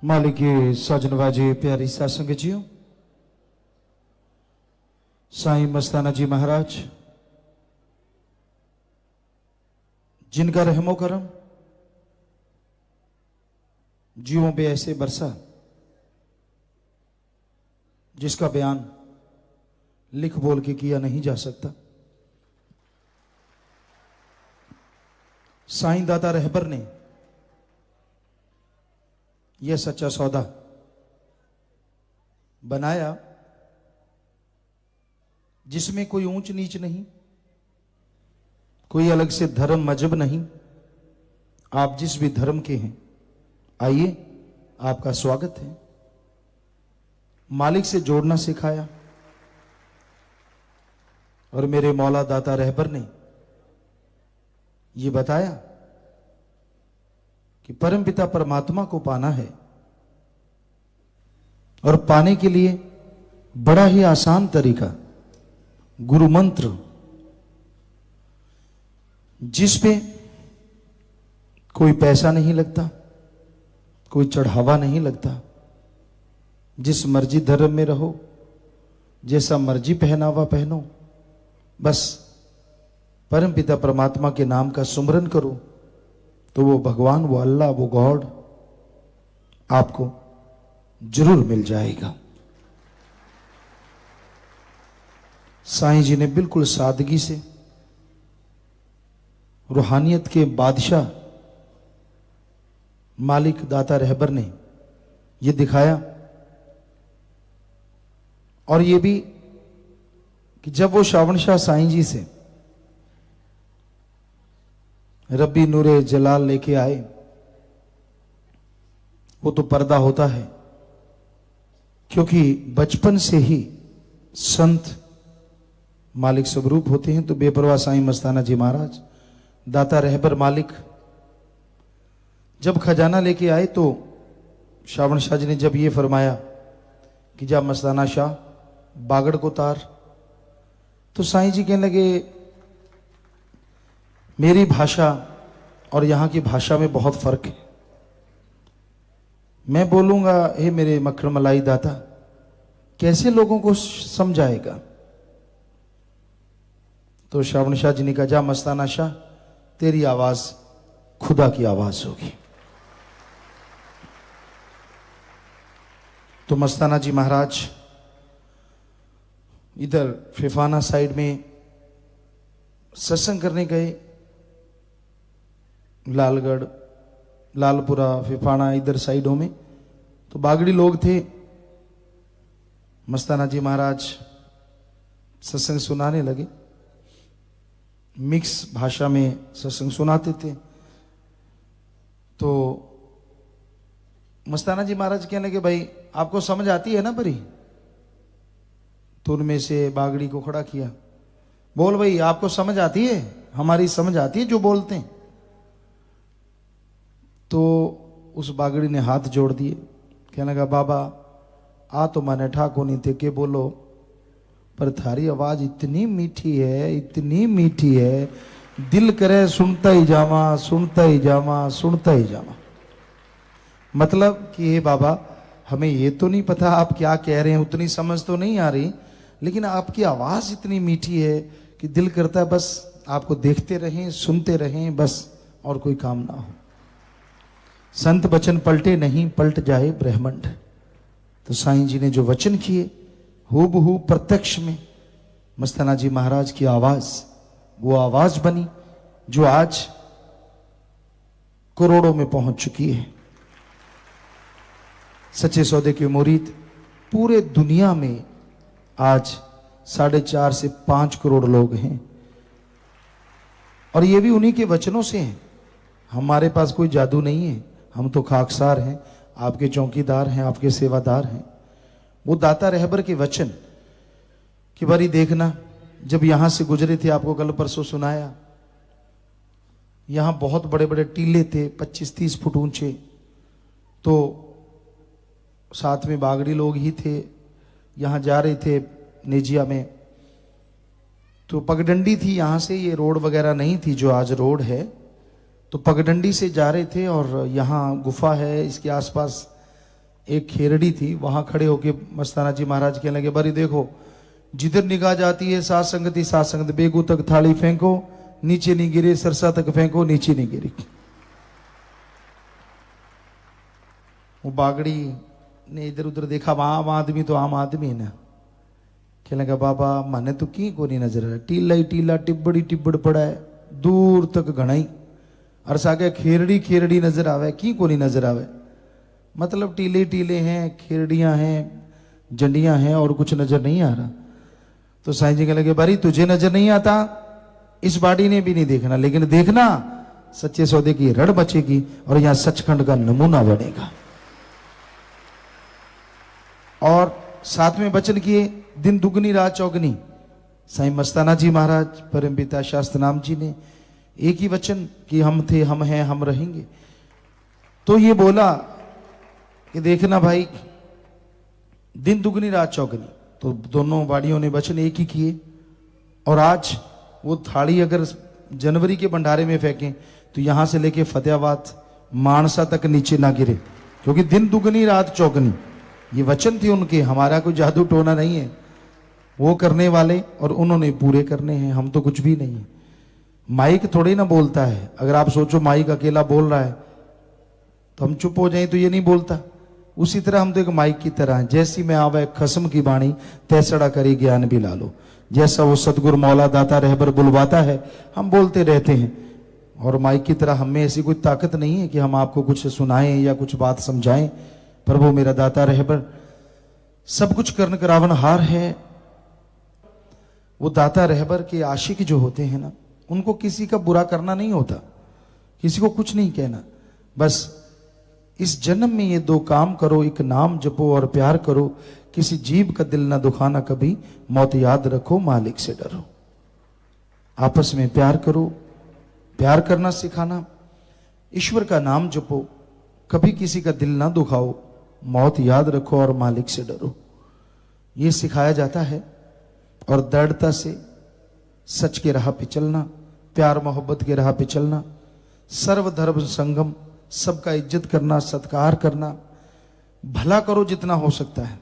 मालिक साजनवाजी प्यारी सासंग जियो साईं मस्ताना जी महाराज जिनका रहमो करम जीवों पे ऐसे बरसा जिसका बयान लिख बोल के किया नहीं जा सकता। साईं दाता रहबर ने यह सच्चा सौदा बनाया जिसमें कोई ऊंच नीच नहीं, कोई अलग से धर्म मजहब नहीं। आप जिस भी धर्म के हैं आइए, आपका स्वागत है। मालिक से जोड़ना सिखाया और मेरे मौला दाता रहबर ने यह बताया कि परमपिता परमात्मा को पाना है और पाने के लिए बड़ा ही आसान तरीका गुरु मंत्र, जिस पे कोई पैसा नहीं लगता, कोई चढ़ावा नहीं लगता। जिस मर्जी धर्म में रहो, जैसा मर्जी पहनावा पहनो, बस परमपिता परमात्मा के नाम का सुमरन करो तो वो भगवान, वो अल्लाह, वो गॉड आपको जरूर मिल जाएगा। साईं जी ने बिल्कुल सादगी से रूहानियत के बादशाह मालिक दाता रहबर ने यह दिखाया, और ये भी कि जब वो श्रावण शाह साईं जी से रब्बी नूरे जलाल लेके आए, वो तो पर्दा होता है क्योंकि बचपन से ही संत मालिक स्वरूप होते हैं। तो बेपरवाह साईं मस्ताना जी महाराज दाता रहबर मालिक जब खजाना लेके आए तो श्रावण शाह जी ने जब ये फरमाया कि जा मस्ताना शाह बागड़ को तार, तो साईं जी कहने लगे मेरी भाषा और यहां की भाषा में बहुत फर्क है। मैं बोलूंगा हे मेरे मक्खन मलाई दाता, कैसे लोगों को समझाएगा। तो श्रावण शाह जी ने कहा जा मस्ताना शाह, तेरी आवाज खुदा की आवाज होगी। तो मस्ताना जी महाराज इधर फिफाना साइड में सत्संग करने गए, लालगढ़, लालपुरा, फिफाना इधर साइडों में तो बागड़ी लोग थे। मस्ताना जी महाराज सत्संग सुनाने लगे, मिक्स भाषा में सत्संग सुनाते थे। तो मस्ताना जी महाराज कहने लगे भाई आपको समझ आती है ना परी? तो उनमें से बागड़ी को खड़ा किया, बोल भाई आपको समझ आती है? हमारी समझ आती है जो बोलते हैं? तो उस बागड़ी ने हाथ जोड़ दिए, कहने लगा बाबा आ तो मैंने ठाको नहीं थे के बोलो, पर थारी आवाज इतनी मीठी है, इतनी मीठी है, दिल करे सुनता ही जावा, सुनता ही जावा, सुनता ही जावा। मतलब कि हे बाबा हमें ये तो नहीं पता आप क्या कह रहे हैं, उतनी समझ तो नहीं आ रही, लेकिन आपकी आवाज इतनी मीठी है कि दिल करता है बस आपको देखते रहें, सुनते रहें, बस और कोई काम ना हो। संत वचन पलटे नहीं, पलट जाए ब्रह्मंड। तो साईं जी ने जो वचन किए हूबहू प्रत्यक्ष में मस्ताना जी महाराज की आवाज वो आवाज बनी जो आज करोड़ों में पहुंच चुकी है। सच्चे सौदे के मुरीद पूरे दुनिया में आज 4.5 से 5 करोड़ लोग हैं, और ये भी उन्हीं के वचनों से हैं। हमारे पास कोई जादू नहीं है, हम तो खाकसार हैं, आपके चौकीदार हैं, आपके सेवादार हैं। वो दाता रहबर के वचन कि बारी देखना, जब यहां से गुजरे थे, आपको कल परसों सुनाया, यहां बहुत बड़े बड़े टीले थे 25-30 फुट ऊंचे, तो साथ में बागड़ी लोग ही थे। यहां जा रहे थे नेजिया में, तो पगडंडी थी, यहां से ये रोड वगैरह नहीं थी जो आज रोड है, तो पगडंडी से जा रहे थे और यहाँ गुफा है, इसके आसपास एक खेरड़ी थी, वहां खड़े होके मस्ताना जी महाराज कहने लगे, बारी देखो जिधर निगाह जाती है सात संगत ही सात संगत, बेगू तक थाली फेंको नीचे नहीं गिरे, सरसा तक फेंको नीचे नहीं गिरी। वो बागड़ी ने इधर उधर देखा, आम आदमी तो आम आदमी है ना। कहने लगा बाबा माने तो की को नहीं नजर आ, टीला ही टीला टिब्बड़ी टिब्बड़ पड़ा है दूर तक घनाई, और सागे खेरड़ी खेरड़ी नजर आवे, की को नहीं नजर आवे। मतलब टीले टीले हैं, खेरड़ियां हैं, जंडियां हैं और कुछ नजर नहीं आ रहा। तो साईं जी कहने लगे बारी तुझे नजर नहीं आता, इस बाड़ी ने भी नहीं देखना, लेकिन देखना सच्चे सौदे की रड़ बचेगी और यहां सचखंड का नमूना बनेगा। और साथ में वचन किए, दिन दुगनी रात चौगनी। साईं मस्ताना जी महाराज परम पिता शास्त्र नाम जी ने एक ही वचन कि हम थे, हम हैं, हम रहेंगे। तो ये बोला कि देखना भाई दिन दुगनी रात चौगनी। तो दोनों बाड़ियों ने वचन एक ही किए। और आज वो थाली अगर जनवरी के भंडारे में फेंकें तो यहां से लेके फतेहाबाद मानसा तक नीचे ना गिरे, क्योंकि दिन दुगनी रात चौगनी ये वचन थे उनके। हमारा कोई जादू टोना नहीं है, वो करने वाले और उन्होंने पूरे करने हैं, हम तो कुछ भी नहीं है। माइक थोड़ी ना बोलता है। अगर आप सोचो माइक अकेला बोल रहा है तो हम चुप हो जाएं तो ये नहीं बोलता। उसी तरह हम तो एक माइक की तरह हैं, जैसी में आवे खसम की बाणी तैसड़ा करी ज्ञान भी ला लो। जैसा वो सतगुरु मौला दाता रहबर बुलवाता है हम बोलते रहते हैं। और माइक की तरह हमें ऐसी कोई ताकत नहीं है कि हम आपको कुछ सुनाएं या कुछ बात समझाएं। प्रभु मेरा दाता रहबर सब कुछ कर्ण करावन हार है। वो दाता रहबर के आशिक जो होते हैं ना, उनको किसी का बुरा करना नहीं होता, किसी को कुछ नहीं कहना। बस इस जन्म में ये दो काम करो, एक नाम जपो और प्यार करो, किसी जीव का दिल ना दुखाना कभी, मौत याद रखो मालिक से डरो। आपस में प्यार करो, प्यार करना सिखाना, ईश्वर का नाम जपो, कभी किसी का दिल ना दुखाओ, मौत याद रखो और मालिक से डरो। ये सिखाया जाता है। और दृढ़ता से सच के राह पे चलना, प्यार मोहब्बत के राह पे चलना, सर्वधर्म संगम, सबका इज्जत करना, सत्कार करना, भला करो जितना हो सकता है।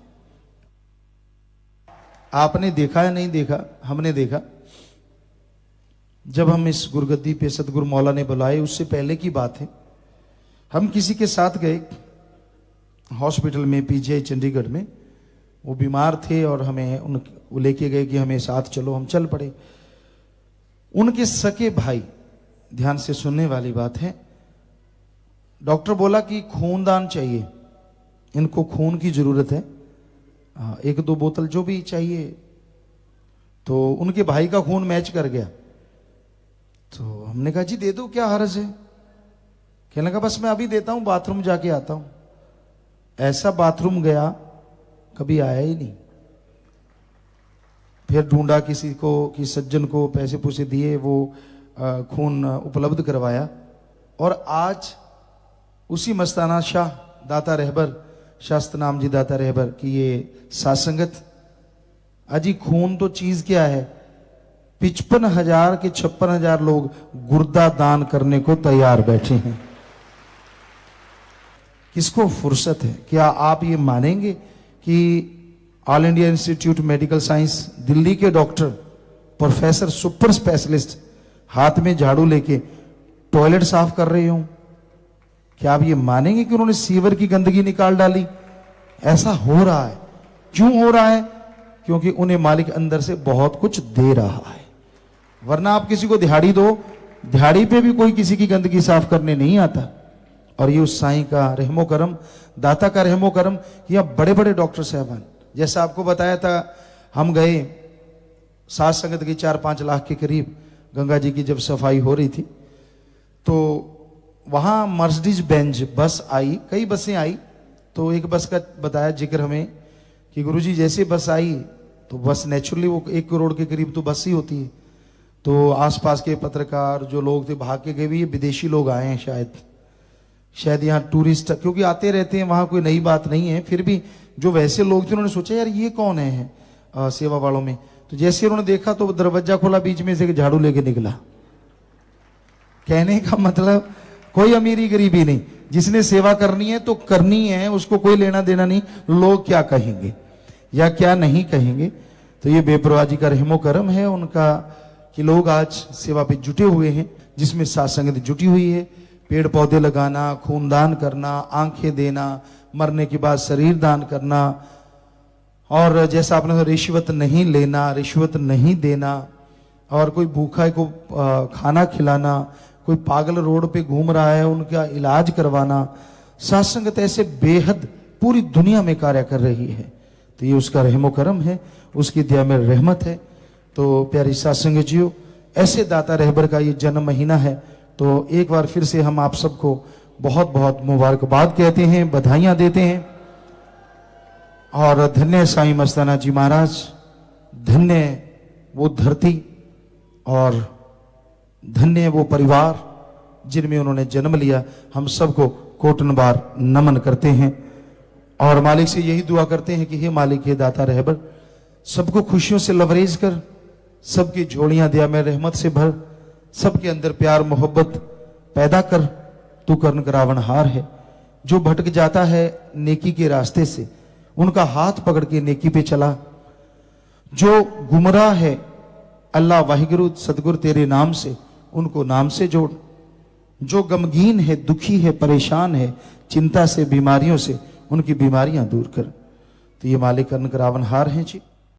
आपने देखा है नहीं देखा, हमने देखा जब हम इस गुरगद्दी पे सतगुरु मौला ने बुलाए, उससे पहले की बात है। हम किसी के साथ गए हॉस्पिटल में, पीजीआई चंडीगढ़ में। वो बीमार थे और हमें वो लेके गए कि हमें साथ चलो, हम चल पड़े। उनके सके भाई, ध्यान से सुनने वाली बात है, डॉक्टर बोला कि खूनदान चाहिए, इनको खून की जरूरत है, एक दो बोतल जो भी चाहिए। तो उनके भाई का खून मैच कर गया। तो हमने कहा जी दे दो, क्या हर्ज है। कहने लगा बस मैं अभी देता हूं, बाथरूम जाके आता हूं। ऐसा बाथरूम गया कभी आया ही नहीं। फिर ढूंढा किसी को, कि सज्जन को पैसे पूसे दिए, वो खून उपलब्ध करवाया। और आज उसी मस्ताना शाह दाता रहबर, शास्त्र नाम जी दाता रहबर की ये सासंगत, अजी खून तो चीज क्या है, 55,000 के 56,000 लोग गुर्दा दान करने को तैयार बैठे हैं। किसको फुर्सत है? क्या आप ये मानेंगे कि all India institute medical science Delhi के डॉक्टर, प्रोफेसर, सुपर स्पेशलिस्ट हाथ में झाड़ू लेके टॉयलेट साफ कर रहे हो? क्या आप ये मानेंगे कि उन्होंने सीवर की गंदगी निकाल डाली? ऐसा हो रहा है। क्यों हो रहा है? क्योंकि उन्हें मालिक अंदर से बहुत कुछ दे रहा है। वरना आप किसी को दिहाड़ी दो, दिहाड़ी पे भी कोई किसी की गंदगी साफ करने नहीं आता। और ये उस साईं का रहमो करम, दाता का रहमो करम, या बड़े बड़े डॉक्टर साहबान, जैसा आपको बताया था, हम गए सात संगत की 4-5 लाख के करीब, गंगा जी की जब सफाई हो रही थी, तो वहां मर्सिडीज बेंज बस आई, कई बसें आई। तो एक बस का बताया जिक्र हमें कि गुरुजी जैसे बस आई तो बस नेचुरली वो 1 करोड़ के करीब तो बस ही होती है। तो आसपास के पत्रकार जो लोग थे भाग के गए, भी ये विदेशी लोग आए हैं शायद यहाँ टूरिस्ट, क्योंकि आते रहते हैं, वहां कोई नई बात नहीं है। फिर भी जो वैसे लोग थे उन्होंने सोचा यार ये कौन है सेवा वालों में। तो जैसे उन्होंने देखा तो दरवाजा खोला, बीच में से झाड़ू लेके निकला। कहने का मतलब कोई अमीरी गरीबी नहीं, जिसने सेवा करनी है तो करनी है, उसको कोई लेना देना नहीं लोग क्या कहेंगे या क्या नहीं कहेंगे। तो ये बेपरवाह जी का रहमो करम है उनका कि लोग आज सेवा पे जुटे हुए हैं, जिसमें साथ संगत जुटी हुई है। पेड़ पौधे लगाना, खूनदान करना, आंखें देना, मरने के बाद शरीर दान करना, और जैसा आपने रिश्वत नहीं लेना, रिश्वत नहीं देना, और कोई भूखा को खाना खिलाना, कोई पागल रोड पे घूम रहा है उनका इलाज करवाना। साथ संगत ऐसे बेहद पूरी दुनिया में कार्य कर रही है। तो ये उसका रहमो करम है, उसकी दया में रहमत है। तो प्यारी साथ संगत जियो, ऐसे दाता रहबर का ये जन्म महीना है। तो एक बार फिर से हम आप सबको बहुत बहुत मुबारकबाद कहते हैं, बधाइयां देते हैं। और धन्य साईं मस्ताना जी महाराज, धन्य वो धरती और धन्य वो परिवार जिनमें उन्होंने जन्म लिया। हम सबको कोटन बार नमन करते हैं और मालिक से यही दुआ करते हैं कि हे मालिक, हे दाता रहबर, सबको खुशियों से लवरेज कर, सबकी झोलियां दया में रहमत से भर, सबके अंदर प्यार मोहब्बत पैदा कर। तू कर्ण करावनहार है। जो भटक जाता है नेकी के रास्ते से, उनका हाथ पकड़ के नेकी पे चला। जो गुमराह है अल्लाह वाहिगुरु सदगुरु तेरे नाम से, उनको नाम से जोड़। जो गमगीन है, दुखी है, परेशान है चिंता से, बीमारियों से, उनकी बीमारियां दूर कर। तो ये मालिक कर्ण करावनहार हैं जी।